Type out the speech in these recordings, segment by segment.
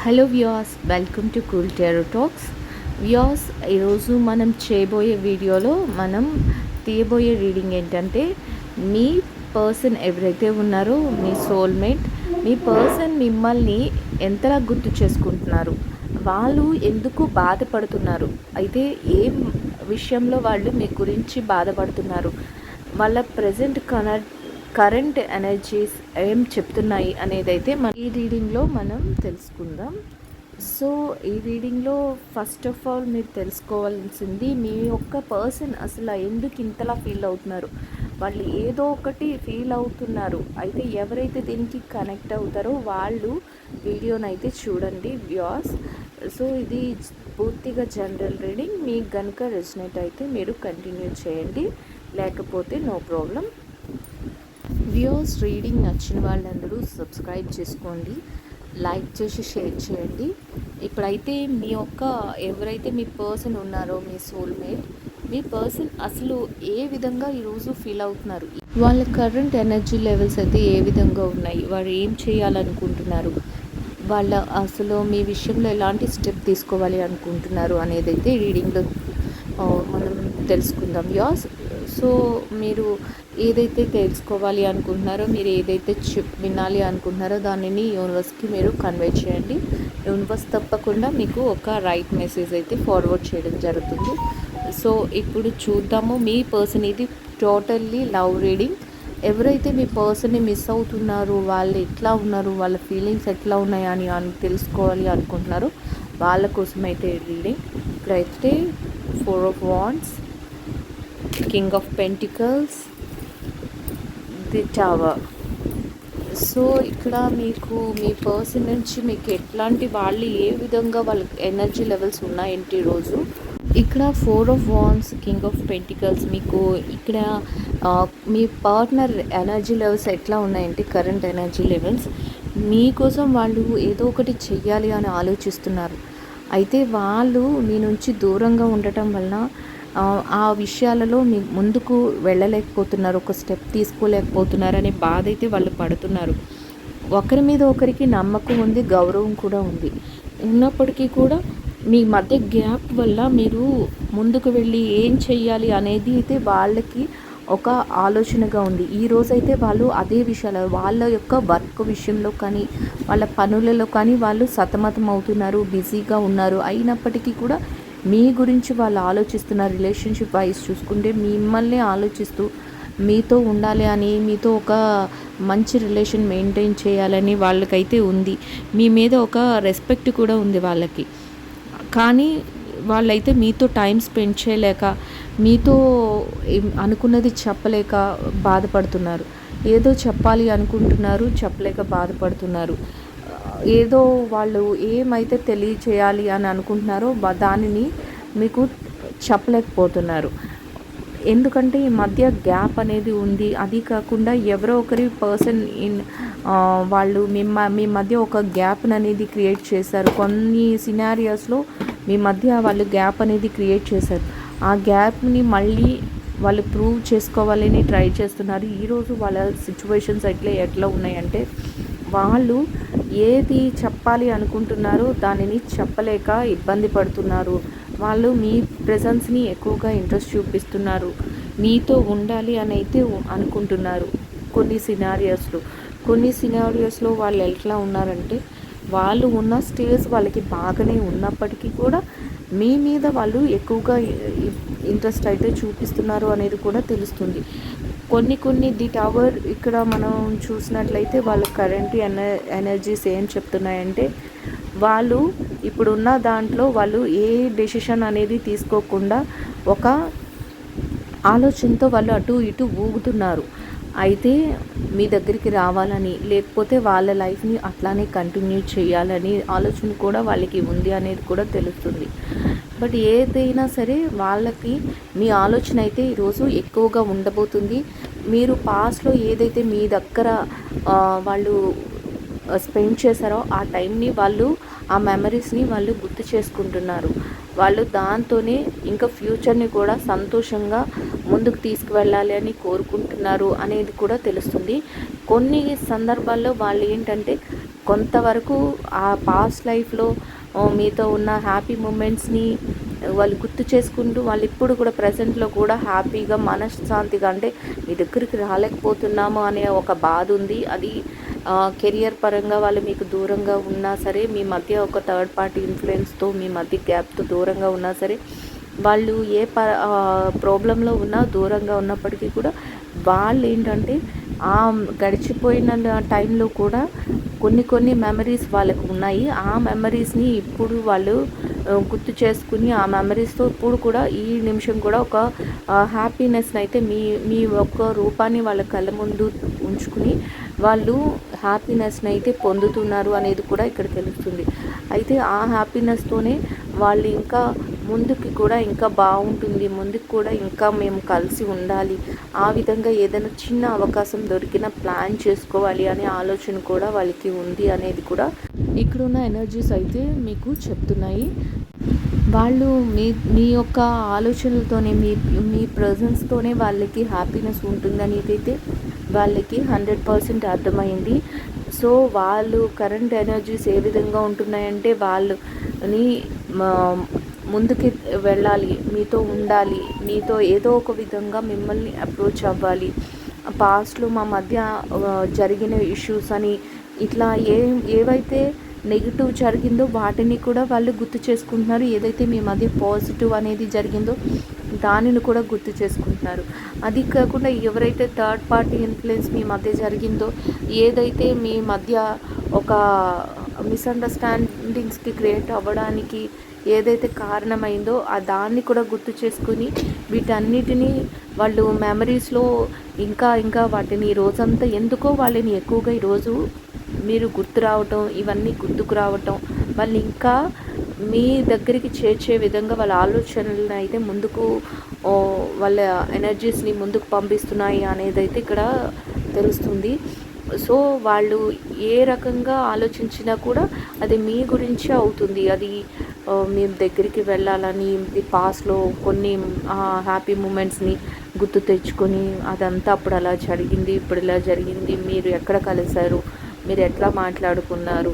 Hello viewers, welcome to cool tarot talks. Viewers, ఈరోజు మనం చేయబోయే వీడియోలో మనం తీయబోయే రీడింగ్ ఏంటంటే, మీ పర్సన్ ఎవరైతే ఉన్నారో మీ సోల్మేట్, మీ పర్సన్ మిమ్మల్ని ఎంతలా గుర్తు చేసుకుంటున్నారు, వాళ్ళు ఎందుకు బాధపడుతున్నారు, అయితే ఏ విషయంలో వాళ్ళు మీ గురించి బాధపడుతున్నారు, వాళ్ళ ప్రజెంట్ కరెంట్ ఎనర్జీస్ ఏం చెప్తున్నాయి అనేది అయితే ఈ రీడింగ్లో మనం తెలుసుకుందాం. సో ఈ రీడింగ్లో ఫస్ట్ ఆఫ్ ఆల్ మీరు తెలుసుకోవాల్సింది, మీ యొక్క పర్సన్ అసలు ఎందుకు ఇంతలా ఫీల్ అవుతున్నారు, వాళ్ళు ఏదో ఒకటి ఫీల్ అవుతున్నారు. అయితే ఎవరైతే దీనికి కనెక్ట్ అవుతారో వాళ్ళు వీడియోని అయితే చూడండి వ్యూయర్స్. సో ఇది పూర్తిగా జనరల్ రీడింగ్. మీకు కనుక రెజనేట్ అయితే మీరు కంటిన్యూ చేయండి, లేకపోతే నో ప్రాబ్లం. వ్యూయర్స్, రీడింగ్ నచ్చిన వాళ్ళందరూ సబ్స్క్రైబ్ చేసుకోండి, లైక్ చేసి షేర్ చేయండి. ఇప్పుడైతే మీ యొక్క ఎవరైతే మీ పర్సన్ ఉన్నారో మీ సోల్మేట్, మీ పర్సన్ అసలు ఏ విధంగా ఈరోజు ఫీల్ అవుతున్నారు, వాళ్ళ కరెంట్ ఎనర్జీ లెవెల్స్ అయితే ఏ విధంగా ఉన్నాయి, వారు ఏం చేయాలనుకుంటున్నారు, వాళ్ళ అసలు మీ విషయంలో ఎలాంటి స్టెప్ తీసుకోవాలి అనుకుంటున్నారు అనేది అయితే రీడింగ్లో మనం తెలుసుకుందాం వ్యూయర్స్. సో మీరు ఏదైతే తెలుసుకోవాలి అనుకుంటున్నారో, మీరు ఏదైతే వినాలి అనుకుంటున్నారో దానిని యూనివర్స్కి మీరు కన్వే చేయండి. యూనివర్స్ తప్పకుండా మీకు ఒక రైట్ మెసేజ్ అయితే ఫార్వర్డ్ చేయడం జరుగుతుంది. సో ఇప్పుడు చూద్దాము మీ పర్సన్. ఇది టోటల్లీ లవ్ రీడింగ్. ఎవరైతే మీ పర్సన్ని మిస్ అవుతున్నారు, వాళ్ళు ఎట్లా ఉన్నారు, వాళ్ళ ఫీలింగ్స్ ఎట్లా ఉన్నాయి అని తెలుసుకోవాలి అనుకుంటున్నారు, వాళ్ళ కోసం అయితే రీడింగ్. ఇప్పుడైతే 4 of Wands, King of Pentacles, the tower. So ఇక్కడ మీకు మీ పర్సన్ నుంచి మీకు ఎట్లాంటి వాళ్ళు ఏ విధంగా వాళ్ళ ఎనర్జీ లెవెల్స్ ఉన్నాయంటే ఈరోజు ఇక్కడ 4 of Wands, King of Pentacles. మీకు ఇక్కడ మీ పార్ట్నర్ ఎనర్జీ లెవెల్స్ ఎట్లా ఉన్నాయంటే, కరెంట్ ఎనర్జీ లెవెల్స్ మీకోసం వాళ్ళు ఏదో ఒకటి చెయ్యాలి అని ఆలోచిస్తున్నారు. అయితే వాళ్ళు మీ నుంచి దూరంగా ఉండటం వలన ఆ విషయాలలో మీ ముందుకు వెళ్ళలేకపోతున్నారు, ఒక స్టెప్ తీసుకోలేకపోతున్నారు అనే బాధ అయితే వాళ్ళు పడుతున్నారు. ఒకరి మీద ఒకరికి నమ్మకం ఉంది, గౌరవం కూడా ఉంది. ఉన్నప్పటికీ కూడా మీ మధ్య గ్యాప్ వల్ల మీరు ముందుకు వెళ్ళి ఏం చెయ్యాలి అనేది అయితే వాళ్ళకి ఒక ఆలోచనగా ఉంది. ఈరోజైతే వాళ్ళు అదే విషయాలు, వాళ్ళ యొక్క వర్క్ విషయంలో కానీ వాళ్ళ పనులలో కానీ వాళ్ళు సతమతం అవుతున్నారు, బిజీగా ఉన్నారు. అయినప్పటికీ కూడా మీ గురించి వాళ్ళు ఆలోచిస్తున్నారు. రిలేషన్షిప్ వైజ్ చూసుకుంటే మిమ్మల్ని ఆలోచిస్తూ మీతో ఉండాలి అని, మీతో ఒక మంచి రిలేషన్ మెయింటైన్ చేయాలని వాళ్ళకైతే ఉంది. మీ మీద ఒక రెస్పెక్ట్ కూడా ఉంది వాళ్ళకి. కానీ వాళ్ళైతే మీతో టైం స్పెండ్ చేయలేక, మీతో అనుకున్నది చెప్పలేక బాధపడుతున్నారు. ఏదో చెప్పాలి అనుకుంటున్నారు, చెప్పలేక బాధపడుతున్నారు. ఏదో వాళ్ళు ఏమైతే తెలియచేయాలి అని అనుకుంటున్నారో దానిని మీకు చెప్పలేకపోతున్నారు. ఎందుకంటే ఈ మధ్య గ్యాప్ అనేది ఉంది. అది కాకుండా ఎవరో ఒకరి పర్సన్ వాళ్ళు మీ మధ్య ఒక గ్యాప్ అనేది క్రియేట్ చేశారు. కొన్ని సినారియోస్లో మీ మధ్య వాళ్ళు గ్యాప్ అనేది క్రియేట్ చేశారు. ఆ గ్యాప్ని మళ్ళీ వాళ్ళు ప్రూవ్ చేసుకోవాలని ట్రై చేస్తున్నారు. ఈరోజు వాళ్ళ సిచ్యువేషన్స్ ఎట్లా ఉన్నాయంటే, వాళ్ళు ఏది చెప్పాలి అనుకుంటున్నారో దానిని చెప్పలేక ఇబ్బంది పడుతున్నారు. వాళ్ళు మీ ప్రెజెన్స్ని ఎక్కువగా ఇంట్రెస్ట్ చూపిస్తున్నారు, మీతో ఉండాలి అని అయితే అనుకుంటున్నారు. కొన్ని సినారియోస్లో వాళ్ళు ఎట్లా ఉన్నారంటే, వాళ్ళు ఉన్న స్టేజ్ వాళ్ళకి బాగానే ఉన్నప్పటికీ కూడా మీ మీద వాళ్ళు ఎక్కువగా ఇంట్రెస్ట్ అయితే చూపిస్తున్నారు అనేది కూడా తెలుస్తుంది. కొన్ని ది టవర్ ఇక్కడ మనం చూసినట్లయితే వాళ్ళ కరెంట్ ఎనర్జీస్ ఏం చెప్తున్నాయంటే, వాళ్ళు ఇప్పుడున్న దాంట్లో వాళ్ళు ఏ డెసిషన్ అనేది తీసుకోకుండా ఒక ఆలోచనతో వాళ్ళు అటు ఇటు ఊగుతున్నారు. అయితే మీ దగ్గరికి రావాలని, లేకపోతే వాళ్ళ లైఫ్ని అట్లానే కంటిన్యూ చేయాలని ఆలోచన కూడా వాళ్ళకి ఉంది అనేది కూడా తెలుస్తుంది. బట్ ఏదైనా సరే వాళ్ళకి మీ ఆలోచన అయితే ఈరోజు ఎక్కువగా ఉండబోతుంది. మీరు పాస్ట్లో ఏదైతే మీ దగ్గర వాళ్ళు స్పెండ్ చేశారో ఆ టైంని వాళ్ళు, ఆ మెమరీస్ని వాళ్ళు గుర్తు చేసుకుంటున్నారు. వాళ్ళు దాంతోనే ఇంకా ఫ్యూచర్ని కూడా సంతోషంగా ముందుకు తీసుకువెళ్ళాలి అని కోరుకుంటున్నారు అనేది కూడా తెలుస్తుంది. కొన్ని సందర్భాల్లో వాళ్ళు ఏంటంటే కొంతవరకు ఆ పాస్ట్ లైఫ్లో మీతో ఉన్న హ్యాపీ మూమెంట్స్ని వాళ్ళు గుర్తు చేసుకుంటూ వాళ్ళు ఇప్పుడు కూడా ప్రజెంట్లో కూడా హ్యాపీగా మనశ్శాంతిగా, అంటే మీ దగ్గరికి రాలేకపోతున్నాము అనే ఒక బాధ ఉంది. అది కెరియర్ పరంగా వాళ్ళు మీకు దూరంగా ఉన్నా సరే, మీ మధ్య ఒక థర్డ్ పార్టీ ఇన్ఫ్లుయెన్స్తో మీ మధ్య గ్యాప్తో దూరంగా ఉన్నా సరే, వాళ్ళు ఏ ప్రాబ్లంలో ఉన్నా దూరంగా ఉన్నప్పటికీ కూడా వాళ్ళు ఏంటంటే ఆ గడిచిపోయిన టైంలో కూడా కొన్ని మెమరీస్ వాళ్ళకు ఉన్నాయి. ఆ మెమరీస్ని ఇప్పుడు వాళ్ళు గుర్తు చేసుకుని ఆ మెమరీస్తో ఇప్పుడు కూడా ఈ నిమిషం కూడా ఒక హ్యాపీనెస్ని అయితే మీ మీ ఒక్క రూపాన్ని వాళ్ళ కళ్ళ ముందు ఉంచుకుని వాళ్ళు హ్యాపీనెస్ని అయితే పొందుతున్నారు అనేది కూడా ఇక్కడ తెలుస్తుంది. అయితే ఆ హ్యాపీనెస్తోనే వాళ్ళు ఇంకా ముందుకి కూడా ఇంకా బాగుంటుంది, ముందుకు కూడా ఇంకా మేము కలిసి ఉండాలి, ఆ విధంగా ఏదైనా చిన్న అవకాశం దొరికినా ప్లాన్ చేసుకోవాలి అనే ఆలోచన కూడా వాళ్ళకి ఉంది అనేది కూడా ఇక్కడున్న ఎనర్జీస్ అయితే మీకు చెప్తున్నాయి. వాళ్ళు మీ మీ యొక్క ఆలోచనలతోనే మీ మీ ప్రజెన్స్తోనే వాళ్ళకి హ్యాపీనెస్ ఉంటుందని అయితే వాళ్ళకి 100% అర్థమైంది. సో వాళ్ళు కరెంట్ ఎనర్జీస్ ఏ విధంగా ఉంటున్నాయంటే వాళ్ళని ముందుకి వెళ్ళాలి, మీతో ఉండాలి, మీతో ఏదో ఒక విధంగా మిమ్మల్ని అప్రోచ్ అవ్వాలి, పాస్ట్లో మా మధ్య జరిగిన ఇష్యూస్ అని ఇట్లా ఏవైతే నెగిటివ్ జరిగిందో వాటిని కూడా వాళ్ళు గుర్తు చేసుకుంటున్నారు. ఏదైతే మీ మధ్య పాజిటివ్ అనేది జరిగిందో దానిని కూడా గుర్తు చేసుకుంటున్నారు. అది కాకుండా ఎవరైతే థర్డ్ పార్టీ ఇన్ఫ్లుయెన్స్ మీ మధ్య జరిగిందో, ఏదైతే మీ మధ్య ఒక మిస్అండర్స్టాండింగ్స్కి క్రియేట్ అవ్వడానికి ఏదైతే కారణమైందో దాన్ని కూడా గుర్తు చేసుకుని వీటన్నిటినీ వాళ్ళు మెమరీస్లో ఇంకా వాటిని రోజంతా ఎందుకో వాళ్ళని ఎక్కువగా ఈరోజు మీరు గుర్తు రావటం, ఇవన్నీ గుర్తుకు రావటం, వాళ్ళు ఇంకా మీ దగ్గరికి చేర్చే విధంగా వాళ్ళ ఆలోచనలను అయితే ముందుకు వాళ్ళ ఎనర్జీస్ని ముందుకు పంపిస్తున్నాయి అనేది అయితే ఇక్కడ తెలుస్తుంది. సో వాళ్ళు ఏ రకంగా ఆలోచించినా కూడా అది మీ గురించే అవుతుంది. అది మీ దగ్గరికి వెళ్ళాలని పాస్ట్లో కొన్ని హ్యాపీ మూమెంట్స్ని గుర్తు తెచ్చుకొని అదంతా అప్పుడు అలా జరిగింది, ఇప్పుడు ఇలా జరిగింది, మీరు ఎక్కడ కలిశారు, మీరు ఎట్లా మాట్లాడుకున్నారు,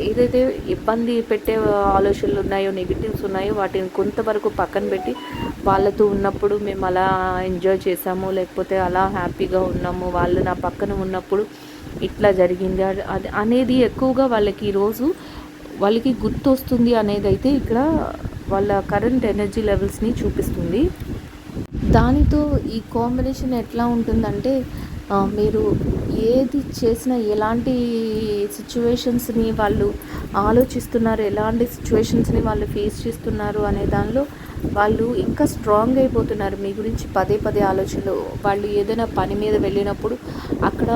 ఏదైతే ఇబ్బంది పెట్టే ఆలోచనలు ఉన్నాయో, నెగిటివ్స్ ఉన్నాయో వాటిని కొంతవరకు పక్కన పెట్టి వాళ్ళతో ఉన్నప్పుడు మేము అలా ఎంజాయ్ చేసాము, లేకపోతే అలా హ్యాపీగా ఉన్నాము, వాళ్ళు నా పక్కన ఉన్నప్పుడు ఇట్లా జరిగింది అది అనేది ఎక్కువగా వాళ్ళకి ఈరోజు వాళ్ళకి గుర్తొస్తుంది అనేది అయితే ఇక్కడ వాళ్ళ కరెంట్ ఎనర్జీ లెవెల్స్ని చూపిస్తుంది. దానితో ఈ కాంబినేషన్ ఎట్లా ఉంటుందంటే మీరు ఏది చేసినా ఎలాంటి సిచ్యువేషన్స్ని వాళ్ళు ఆలోచిస్తున్నారు, ఎలాంటి సిచ్యువేషన్స్ని వాళ్ళు ఫేస్ చేస్తున్నారు అనే దానిలో వాళ్ళు ఇంకా స్ట్రాంగ్ అయిపోతున్నారు. మీ గురించి పదే ఆలోచనలు, వాళ్ళు ఏదైనా పని మీద వెళ్ళినప్పుడు అక్కడ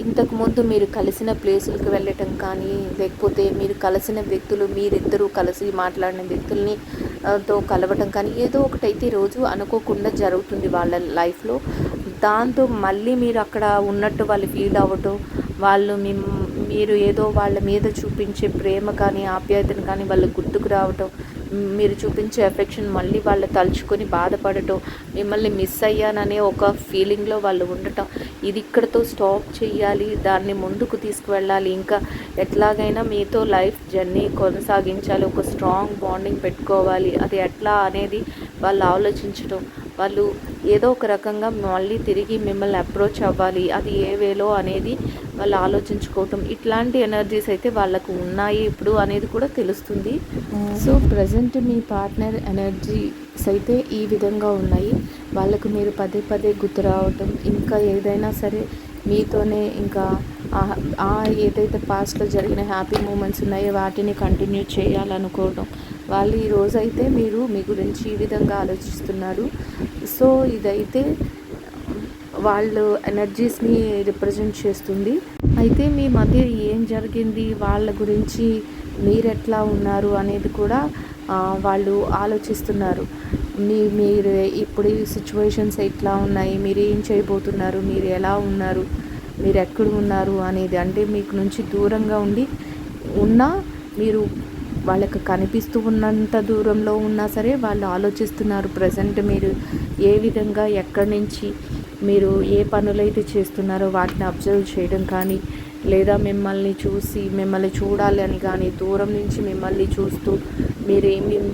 ఇంతకుముందు మీరు కలిసిన ప్లేసులకు వెళ్ళటం కానీ, లేకపోతే మీరు కలిసిన వ్యక్తులు, మీరిద్దరూ కలిసి మాట్లాడిన వ్యక్తుల్ని తో కలవటం కానీ, ఏదో ఒకటైతే రోజు అనుకోకుండా జరుగుతుంది వాళ్ళ లైఫ్లో. దాంతో మళ్ళీ మీరు అక్కడ ఉన్నట్టు వాళ్ళు ఫీల్ అవ్వటం, వాళ్ళు మీరు ఏదో వాళ్ళ మీద చూపించే ప్రేమ కానీ ఆప్యాయతను కానీ వాళ్ళు గుర్తుకు రావటం, మీరు చూపించే ఎఫెక్షన్ మళ్ళీ వాళ్ళు తలుచుకొని బాధపడటం, మిమ్మల్ని మిస్ అయ్యాననే ఒక ఫీలింగ్లో వాళ్ళు ఉండటం, ఇది ఇక్కడతో స్టాప్ చేయాలి, దాన్ని ముందుకు తీసుకువెళ్ళాలి, ఇంకా ఎట్లాగైనా మీతో లైఫ్ జర్నీ కొనసాగించాలి, ఒక స్ట్రాంగ్ బాండింగ్ పెట్టుకోవాలి, అది ఎట్లా అనేది వాళ్ళు ఆలోచించడం, వాళ్ళు ఏదో ఒక రకంగా మళ్ళీ తిరిగి మిమ్మల్ని అప్రోచ్ అవ్వాలి, అది ఏ వేలో అనేది వాళ్ళు ఆలోచించుకోవటం, ఇట్లాంటి ఎనర్జీస్ అయితే వాళ్ళకు ఉన్నాయి ఇప్పుడు అనేది కూడా తెలుస్తుంది. సో ప్రజెంట్ మీ పార్ట్నర్ ఎనర్జీస్ అయితే ఈ విధంగా ఉన్నాయి. వాళ్ళకు మీరు పదే గుర్తు రావటం, ఇంకా ఏదైనా సరే మీతోనే ఇంకా ఏదైతే పాస్ట్లో జరిగిన హ్యాపీ మూమెంట్స్ ఉన్నాయో వాటిని కంటిన్యూ చేయాలనుకోవడం, వాళ్ళు ఈరోజైతే మీరు మీ గురించి ఈ విధంగా ఆలోచిస్తున్నారు. సో ఇదైతే వాళ్ళు ఎనర్జీస్ని రిప్రజెంట్ చేస్తుంది. అయితే మీ మధ్య ఏం జరిగింది, వాళ్ళ గురించి మీరెట్లా ఉన్నారు అనేది కూడా వాళ్ళు ఆలోచిస్తున్నారు. మీరు ఇప్పుడు ఈ సిచ్యువేషన్స్ ఎట్లా ఉన్నాయి, మీరు ఏం చేయబోతున్నారు, మీరు ఎలా ఉన్నారు, మీరు ఎక్కడ ఉన్నారు అనేది, అంటే మీకు నుంచి దూరంగా ఉన్నా మీరు వాళ్ళకి కనిపిస్తూ ఉన్నంత దూరంలో ఉన్నా సరే వాళ్ళు ఆలోచిస్తున్నారు. ప్రజెంట్ మీరు ఏ విధంగా ఎక్కడి నుంచి మీరు ఏ పనులైతే చేస్తున్నారో వాటిని అబ్జర్వ్ చేయడం కానీ, లేదా మిమ్మల్ని చూడాలి అని కానీ, దూరం నుంచి మిమ్మల్ని చూస్తూ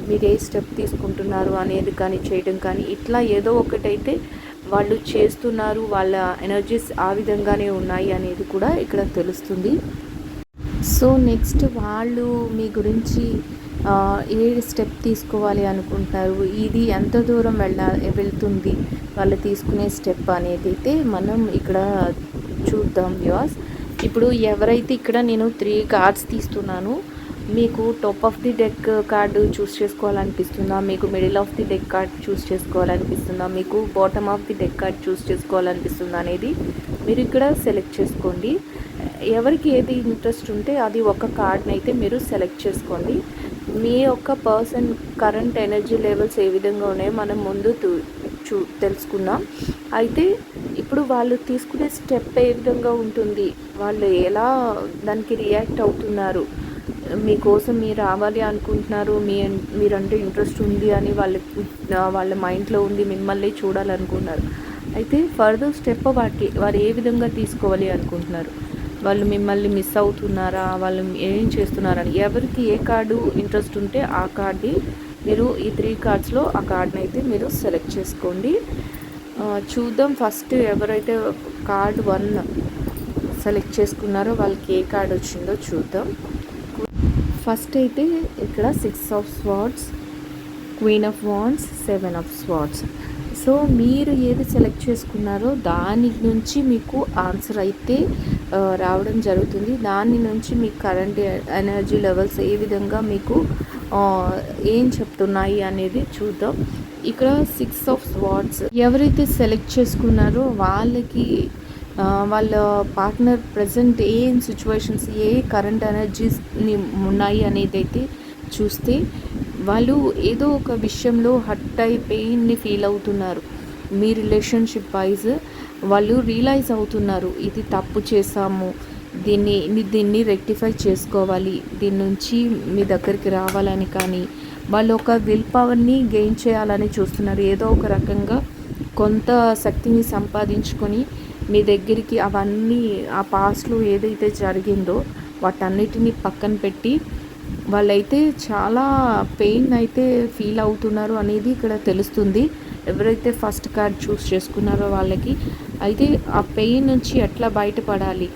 మీరే స్టెప్ తీసుకుంటున్నారు అనేది కానీ చేయడం కానీ, ఇట్లా ఏదో ఒకటైతే వాళ్ళు చేస్తున్నారు. వాళ్ళ ఎనర్జీస్ ఆ విధంగానే ఉన్నాయి అనేది కూడా ఇక్కడ తెలుస్తుంది. సో నెక్స్ట్ వాళ్ళు మీ గురించి ఏ స్టెప్ తీసుకోవాలి అనుకుంటున్నారు, ఇది ఎంత దూరం వెళ్తుంది వాళ్ళు తీసుకునే స్టెప్ అనేది అయితే మనం ఇక్కడ చూద్దాం వ్యూవర్స్. ఇప్పుడు ఎవరైతే ఇక్కడ నేను 3 కార్డ్స్ తీస్తున్నాను, మీకు top of the deck card choose చేసుకోవాలనిపిస్తుందా, మీకు middle of the deck card choose చేసుకోవాలనిపిస్తుందా, మీకు bottom of the deck card choose చేసుకోవాలనిపిస్తుందా అనేది మీరు ఇక్కడ సెలెక్ట్ చేసుకోండి. ఎవరికి ఏది ఇంట్రెస్ట్ ఉంటే అది ఒక కార్డ్ని అయితే మీరు సెలెక్ట్ చేసుకోండి. మీ యొక్క పర్సన్ కరెంట్ ఎనర్జీ లెవెల్స్ ఏ విధంగా ఉన్నాయో మనం ముందు తెలుసుకుందాం. అయితే ఇప్పుడు వాళ్ళు తీసుకునే స్టెప్ ఏ విధంగా ఉంటుంది, వాళ్ళు ఎలా దానికి రియాక్ట్ అవుతున్నారు, మీకోసం మీరు రావాలి అనుకుంటున్నారు, మీరంటే ఇంట్రెస్ట్ ఉంది అని వాళ్ళ మైండ్లో ఉంది, మిమ్మల్ని చూడాలనుకుంటున్నారు. అయితే ఫర్దర్ స్టెప్ వారు ఏ విధంగా తీసుకోవాలి అనుకుంటున్నారు, వాళ్ళు మిమ్మల్ని మిస్ అవుతున్నారా, వాళ్ళు ఏం చేస్తున్నారని, ఎవరికి ఏ కార్డు ఇంట్రెస్ట్ ఉంటే ఆ కార్డ్ని మీరు ఈ 3 కార్డ్స్లో ఆ కార్డ్ని అయితే మీరు సెలెక్ట్ చేసుకోండి. చూద్దాం ఫస్ట్ ఎవరైతే కార్డ్ 1 సెలెక్ట్ చేసుకున్నారో వాళ్ళకి ఏ కార్డ్ వచ్చిందో చూద్దాం. ఫస్ట్ అయితే ఇక్కడ 6 of swords, queen of wands, 7 of swords. So మీరు ఏది సెలెక్ట్ చేసుకున్నారో దాని నుంచి మీకు ఆన్సర్ అయితే రావడం జరుగుతుంది. దాని నుంచి మీకు కరెంట్ ఎనర్జీ లెవెల్స్ ఏ విధంగా మీకు ఏం చెప్తున్నాయి అనేది చూద్దాం. ఇక్కడ 6 ఆఫ్ స్వార్డ్స్ ఎవరైతే సెలెక్ట్ చేసుకున్నారో వాళ్ళకి వాళ్ళ పార్ట్నర్ ప్రజెంట్ ఏం సిచ్యువేషన్స్, ఏ కరెంట్ ఎనర్జీస్ని ఉన్నాయి అనేది అయితే చూస్తే వాళ్ళు ఏదో ఒక విషయంలో హర్ట్ అయి పెయిన్ని ఫీల్ అవుతున్నారు. మీ రిలేషన్షిప్ వైజ్ వాళ్ళు రియలైజ్ అవుతున్నారు, ఇది తప్పు చేశాము, దీన్ని రెక్టిఫై చేసుకోవాలి, దీని నుంచి మీ దగ్గరికి రావాలని కానీ వాళ్ళు ఒక విల్ పవర్ని గెయిన్ చేయాలని చూస్తున్నారు. ఏదో ఒక రకంగా కొంత శక్తిని సంపాదించుకొని మీ దగ్గరికి అవన్నీ ఆ పాస్ట్లో ఏదైతే జరిగిందో వాటన్నిటిని పక్కన పెట్టి వాళ్ళైతే చాలా పెయిన్ అయితే ఫీల్ అవుతున్నారు అనేది ఇక్కడ తెలుస్తుంది. ఎవరైతే ఫస్ట్ కార్డ్ చూస్ చేసుకున్నారో వాళ్ళకి అయితే ఆ పెయిన్ నుంచి ఎట్లా బయటపడాలి,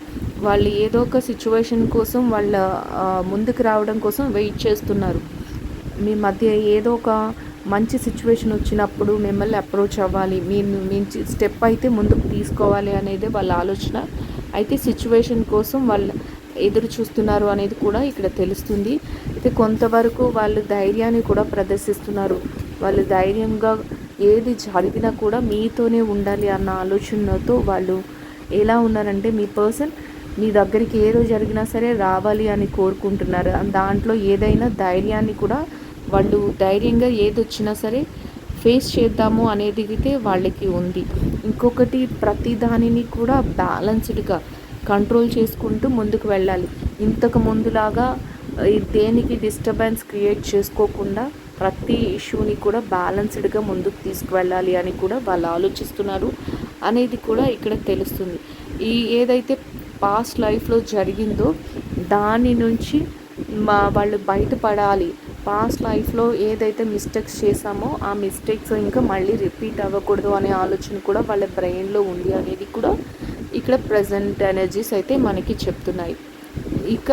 వాళ్ళు ఏదో ఒక సిచ్యువేషన్ కోసం వాళ్ళ ముందుకు రావడం కోసం వెయిట్ చేస్తున్నారు. మీ మధ్య ఏదో ఒక మంచి సిచ్యువేషన్ వచ్చినప్పుడు మిమ్మల్ని అప్రోచ్ అవ్వాలి, మీ స్టెప్ అయితే ముందుకు తీసుకోవాలి అనేది వాళ్ళ ఆలోచన. అయితే సిచ్యువేషన్ కోసం వాళ్ళు ఎదురు చూస్తున్నారు అనేది కూడా ఇక్కడ తెలుస్తుంది. అయితే కొంతవరకు వాళ్ళు ధైర్యాన్ని కూడా ప్రదర్శిస్తున్నారు. వాళ్ళు ధైర్యంగా ఏది జరిగినా కూడా మీతోనే ఉండాలి అన్న ఆలోచనతో వాళ్ళు ఎలా ఉన్నారంటే, మీ పర్సన్ మీ దగ్గరికి ఏదో జరిగినా సరే రావాలి అని కోరుకుంటున్నారు. దాంట్లో ఏదైనా ధైర్యాన్ని కూడా వాళ్ళు ధైర్యంగా ఏది వచ్చినా సరే ఫేస్ చేద్దాము అనేది అయితే వాళ్ళకి ఉంది. ఇంకొకటి ప్రతి దానిని కూడా బ్యాలెన్స్డ్గా కంట్రోల్ చేసుకుంటూ ముందుకు వెళ్ళాలి. ఇంతకు ముందులాగా దేనికి డిస్టర్బెన్స్ క్రియేట్ చేసుకోకుండా ప్రతి ఇష్యూని కూడా బ్యాలెన్స్డ్గా ముందుకు తీసుకువెళ్ళాలి అని కూడా వాళ్ళు ఆలోచిస్తున్నారు అనేది కూడా ఇక్కడ తెలుస్తుంది. ఏదైతే పాస్ట్ లైఫ్లో జరిగిందో దాని నుంచి వాళ్ళు బయటపడాలి. పాస్ట్ లైఫ్లో ఏదైతే మిస్టేక్స్ చేశామో ఆ మిస్టేక్స్ ఇంకా మళ్ళీ రిపీట్ అవ్వకూడదు అనే ఆలోచన కూడా వాళ్ళ బ్రెయిన్లో ఉంది అనేది కూడా ఇక్కడ ప్రజెంట్ ఎనర్జీస్ అయితే మనకి చెప్తున్నాయి. ఇక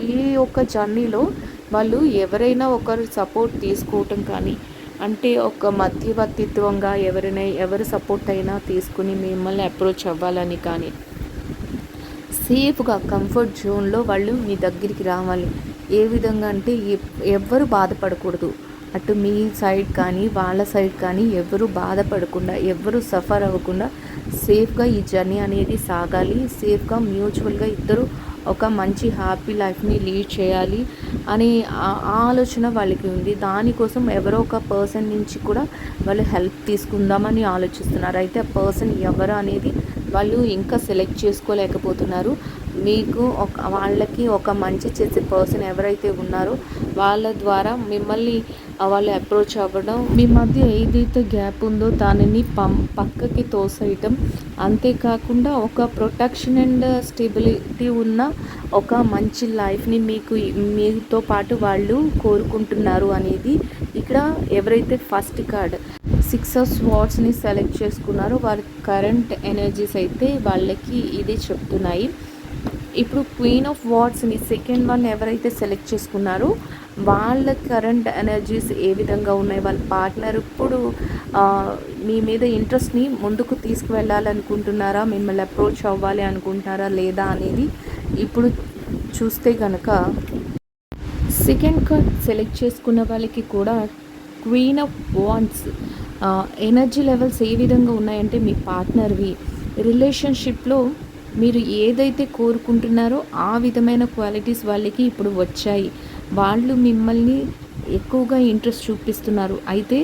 ఈ యొక్క జర్నీలో వాళ్ళు ఎవరైనా ఒకరు సపోర్ట్ తీసుకోవటం కానీ, అంటే ఒక మధ్యవర్తిత్వంగా ఎవరు సపోర్ట్ అయినా తీసుకుని మిమ్మల్ని అప్రోచ్ అవ్వాలని కానీ, సేఫ్గా కంఫర్ట్ జోన్లో వాళ్ళు మీ దగ్గరికి రావాలి. ఏ విధంగా అంటే ఎవ్వరు బాధపడకూడదు, అటు మీ సైడ్ కానీ వాళ్ళ సైడ్ కానీ ఎవరు బాధపడకుండా, ఎవరు సఫర్ అవ్వకుండా సేఫ్గా ఈ జర్నీ అనేది సాగాలి. సేఫ్గా మ్యూచువల్గా ఇద్దరు ఒక మంచి హ్యాపీ లైఫ్ని లీడ్ చేయాలి అనే ఆలోచన వాళ్ళకి ఉంది. దానికోసం ఎవరో ఒక పర్సన్ నుంచి కూడా వాళ్ళు హెల్ప్ తీసుకుందామని ఆలోచిస్తున్నారు. అయితే ఆ పర్సన్ ఎవరు అనేది వాళ్ళు ఇంకా సెలెక్ట్ చేసుకోలేకపోతున్నారు. మీకు వాళ్ళకి ఒక మంచి చేసే పర్సన్ ఎవరైతే ఉన్నారో వాళ్ళ ద్వారా మిమ్మల్ని వాళ్ళు అప్రోచ్ అవ్వడం, మీ మధ్య ఏదైతే గ్యాప్ ఉందో దానిని పక్కకి తోసేయటం, అంతేకాకుండా ఒక ప్రొటెక్షన్ అండ్ స్టెబిలిటీ ఉన్న ఒక మంచి లైఫ్ని మీతో పాటు వాళ్ళు కోరుకుంటున్నారు అనేది ఇక్కడ ఎవరైతే ఫస్ట్ కార్డ్ 6 ఆఫ్ స్వార్డ్స్ని సెలెక్ట్ చేసుకున్నారో వారి కరెంట్ ఎనర్జీస్ అయితే వాళ్ళకి ఇది చెప్తున్నాయి. ఇప్పుడు క్వీన్ ఆఫ్ వార్డ్స్ని సెకండ్ వన్ ఎవరైతే సెలెక్ట్ చేసుకున్నారో వాళ్ళ కరెంట్ ఎనర్జీస్ ఏ విధంగా ఉన్నాయి, వాళ్ళ పార్ట్నర్ ఇప్పుడు మీ మీద ఇంట్రెస్ట్ని ముందుకు తీసుకువెళ్ళాలనుకుంటున్నారా, మిమ్మల్ని అప్రోచ్ అవ్వాలి అనుకుంటున్నారా లేదా అనేది ఇప్పుడు చూస్తే కనుక సెకండ్ కార్డ్ సెలెక్ట్ చేసుకున్న వాళ్ళకి కూడా queen of wands energy levels ఏ విధంగా ఉన్నాయంటే మీ పార్ట్నర్వి రిలేషన్షిప్లో మీరు ఏదైతే కోరుకుంటున్నారో ఆ విధమైన క్వాలిటీస్ వాళ్ళకి ఇప్పుడు వచ్చాయి. వాళ్ళు మిమ్మల్ని ఎక్కువగా ఇంట్రెస్ట్ చూపిస్తున్నారు. అయితే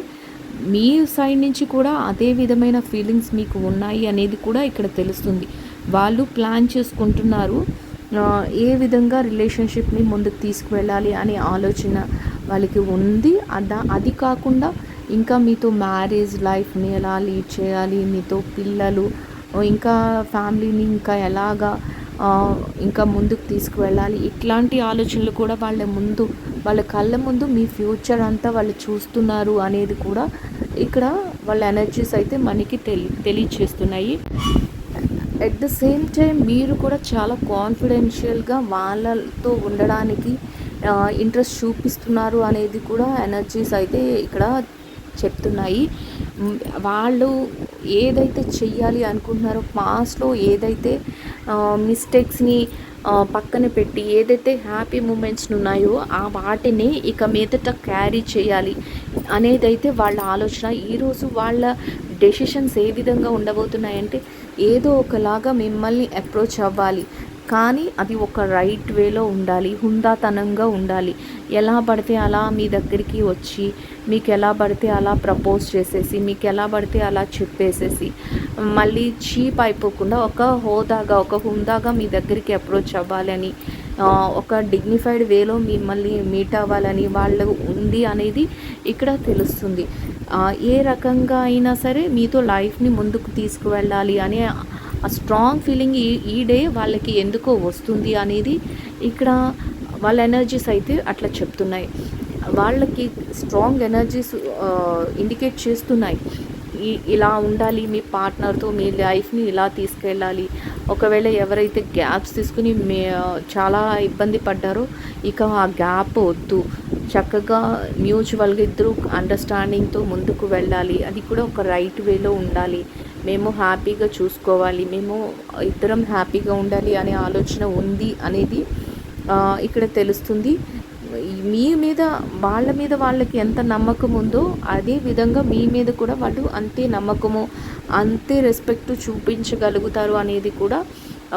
మీ సైడ్ నుంచి కూడా అదే విధమైన ఫీలింగ్స్ మీకు ఉన్నాయి అనేది కూడా ఇక్కడ తెలుస్తుంది. వాళ్ళు ప్లాన్ చేసుకుంటున్నారు ఏ విధంగా రిలేషన్షిప్ని ముందుకు తీసుకువెళ్ళాలి అనే ఆలోచన వాళ్ళకి ఉంది. అది కాకుండా ఇంకా మీతో మ్యారేజ్ లైఫ్ని ఎలా లీడ్ చేయాలి, మీతో పిల్లలు, ఇంకా ఫ్యామిలీని ఇంకా ఎలాగా ఇంకా ముందుకు తీసుకువెళ్ళాలి, ఇట్లాంటి ఆలోచనలు కూడా వాళ్ళ కళ్ళ ముందు మీ ఫ్యూచర్ అంతా వాళ్ళు చూస్తున్నారు అనేది కూడా ఇక్కడ వాళ్ళ ఎనర్జీస్ అయితే మనకి తెలియచేస్తున్నాయి. అట్ ద సేమ్ టైం మీరు కూడా చాలా కాన్ఫిడెన్షియల్గా వాళ్ళతో ఉండడానికి ఇంట్రెస్ట్ చూపిస్తున్నారు అనేది కూడా ఎనర్జీస్ అయితే ఇక్కడ చెప్తున్నాయి. వాళ్ళు ఏదైతే చెయ్యాలి అనుకుంటున్నారో పాస్ట్లో ఏదైతే మిస్టేక్స్ని పక్కన పెట్టి ఏదైతే హ్యాపీ మూమెంట్స్ ఉన్నాయో ఆ వాటిని ఇక మీదట క్యారీ చేయాలి అనేదైతే వాళ్ళ ఆలోచన. ఈరోజు వాళ్ళ డెసిషన్స్ ఏ విధంగా ఉండబోతున్నాయంటే ఏదో ఒకలాగా మిమ్మల్ని అప్రోచ్ అవ్వాలి, కానీ అది ఒక రైట్ వేలో ఉండాలి, హుందాతనంగా ఉండాలి. ఎలా పడితే అలా మీ దగ్గరికి వచ్చి మీకు ఎలా పడితే అలా ప్రపోజ్ చేసేసి మీకు ఎలా పడితే అలా చెప్పేసేసి మళ్ళీ చీప్ అయిపోకుండా ఒక హుందాగా మీ దగ్గరికి అప్రోచ్ అవ్వాలని, ఒక డిగ్నిఫైడ్ వేలో మిమ్మల్ని మీట్ అవ్వాలని వాళ్ళు ఉంది అనేది ఇక్కడ తెలుస్తుంది. ఏ రకంగా అయినా సరే మీతో లైఫ్ని ముందుకు తీసుకువెళ్ళాలి అనే ఆ స్ట్రాంగ్ ఫీలింగ్ ఈ డే వాళ్ళకి ఎందుకో వస్తుంది అనేది ఇక్కడ వాళ్ళ ఎనర్జీస్ అయితే అట్లా చెప్తున్నాయి. వాళ్ళకి స్ట్రాంగ్ ఎనర్జీస్ ఇండికేట్ చేస్తున్నాయి ఇలా ఉండాలి, మీ పార్ట్నర్తో మీ లైఫ్ని ఇలా తీసుకెళ్ళాలి. ఒకవేళ ఎవరైతే గ్యాప్స్ తీసుకుని చాలా ఇబ్బంది పడ్డారో ఇక ఆ గ్యాప్ వద్దు, చక్కగా మ్యూచువల్గా ఇద్దరు అండర్స్టాండింగ్తో ముందుకు వెళ్ళాలి, అది కూడా ఒక రైట్ వేలో ఉండాలి, మేము హ్యాపీగా చూసుకోవాలి, మేము ఇద్దరం హ్యాపీగా ఉండాలి అనే ఆలోచన ఉంది అనేది ఇక్కడ తెలుస్తుంది. వాళ్ళ మీద వాళ్ళకి ఎంత నమ్మకం ఉందో అదే విధంగా మీ మీద కూడా వాళ్ళు అంతే నమ్మకము అంతే రెస్పెక్ట్ చూపించగలుగుతారు అనేది కూడా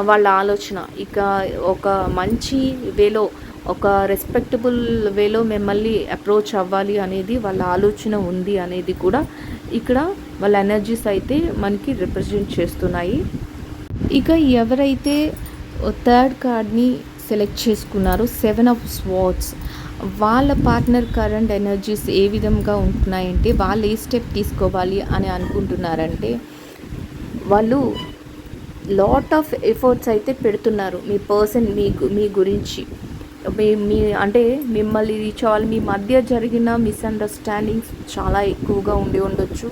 వాళ్ళ ఆలోచన. ఇక ఒక మంచి వేలో ఒక రెస్పెక్టబుల్ వేలో మిమ్మల్ని అప్రోచ్ అవ్వాలి అనేది వాళ్ళ ఆలోచన ఉంది అనేది కూడా ఇక్కడ వాళ్ళ ఎనర్జీస్ అయితే మనకి రిప్రజెంట్ చేస్తున్నాయి. ఇక ఎవరైతే థర్డ్ కార్డ్ని సెలెక్ట్ చేసుకున్నారో 7 ఆఫ్ స్వార్డ్స్, వాళ్ళ పార్ట్నర్ కరెంట్ ఎనర్జీస్ ఏ విధంగా ఉంటున్నాయంటే వాళ్ళు ఏ స్టెప్ తీసుకోవాలి అని అనుకుంటున్నారంటే వాళ్ళు లాట్ ఆఫ్ ఎఫర్ట్స్ అయితే పెడుతున్నారు మీ పర్సన్ మీ గురించి అంటే మిమ్మల్ని రీచ్ అవ్వాలి. మీ మధ్య జరిగిన మిస్అండర్స్టాండింగ్స్ చాలా ఎక్కువగా ఉండొచ్చు,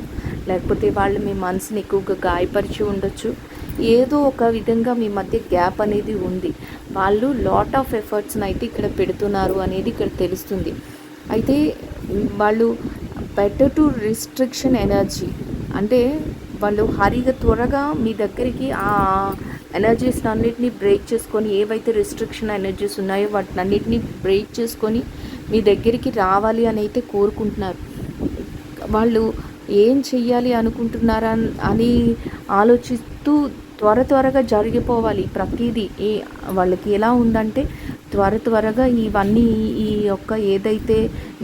లేకపోతే వాళ్ళు మీ మనసుని ఎక్కువగా గాయపరిచి ఉండొచ్చు. ఏదో ఒక విధంగా మీ మధ్య గ్యాప్ అనేది ఉంది. వాళ్ళు లాట్ ఆఫ్ ఎఫర్ట్స్ని అయితే ఇక్కడ పెడుతున్నారు అనేది ఇక్కడ తెలుస్తుంది. అయితే వాళ్ళు బెటర్ టు రిస్ట్రిక్షన్ ఎనర్జీ, అంటే వాళ్ళు త్వరగా మీ దగ్గరికి ఆ ఎనర్జీస్ అన్నిటినీ బ్రేక్ చేసుకొని ఏవైతే రిస్ట్రిక్షన్ ఎనర్జీస్ ఉన్నాయో వాటిని అన్నిటినీ బ్రేక్ చేసుకొని మీ దగ్గరికి రావాలి అని అయితే కోరుకుంటున్నారు. వాళ్ళు ఏం చెయ్యాలి అనుకుంటున్నారా అని ఆలోచిస్తూ త్వరగా జరిగిపోవాలి ప్రతిదీ. వాళ్ళకి ఎలా ఉందంటే త్వరగా ఇవన్నీ ఈ యొక్క ఏదైతే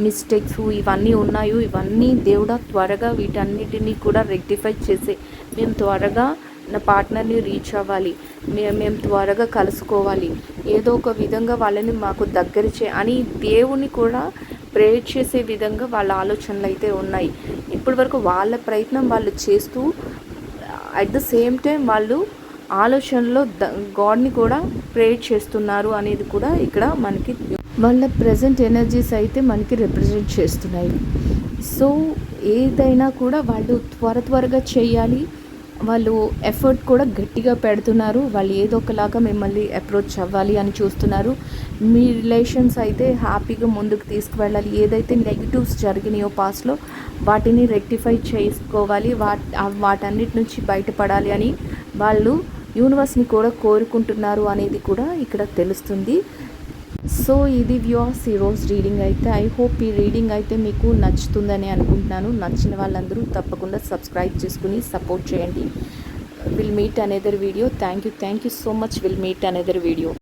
మిస్టేక్స్ ఇవన్నీ ఉన్నాయో ఇవన్నీ దేవుడా త్వరగా వీటన్నిటినీ కూడా రెక్టిఫై చేసి మేము త్వరగా నా పార్ట్నర్ని రీచ్ అవ్వాలి, మేము త్వరగా కలుసుకోవాలి, ఏదో ఒక విధంగా వాళ్ళని మాకు దగ్గర అని దేవుని కూడా ప్రేర్ చేసే విధంగా వాళ్ళ ఆలోచనలు అయితే ఉన్నాయి. ఇప్పటి వరకు వాళ్ళ ప్రయత్నం వాళ్ళు చేస్తూ అట్ ద సేమ్ టైం వాళ్ళు ఆలోచనలో గాడ్ని కూడా ప్రేర్ చేస్తున్నారు అనేది కూడా ఇక్కడ మనకి వాళ్ళ ప్రజెంట్ ఎనర్జీస్ అయితే మనకి రిప్రజెంట్ చేస్తున్నాయి. సో ఏదైనా కూడా వాళ్ళు త్వరగా చేయాలి, వాళ్ళు ఎఫర్ట్ కూడా గట్టిగా పెడుతున్నారు, వాళ్ళు ఏదో ఒకలాగా మిమ్మల్ని అప్రోచ్ అవ్వాలి అని చూస్తున్నారు. మీ రిలేషన్స్ అయితే హ్యాపీగా ముందుకు తీసుకువెళ్ళాలి. ఏదైతే నెగిటివ్స్ జరిగినాయో పాస్ట్లో వాటిని రెక్టిఫై చేసుకోవాలి, వాటన్నిటి నుంచి బయటపడాలి అని వాళ్ళు యూనివర్స్ని కూడా కోరుకుంటున్నారు అనేది కూడా ఇక్కడ తెలుస్తుంది. సో ఇది వ్యూవర్స్ ఈరోజు రీడింగ్ అయితే. ఐ హోప్ ఈ రీడింగ్ అయితే మీకు నచ్చుతుందని అనుకుంటున్నాను. నచ్చిన వాళ్ళందరూ తప్పకుండా సబ్స్క్రైబ్ చేసుకుని సపోర్ట్ చేయండి. Will meet another video. Thank you so much. Will meet another video.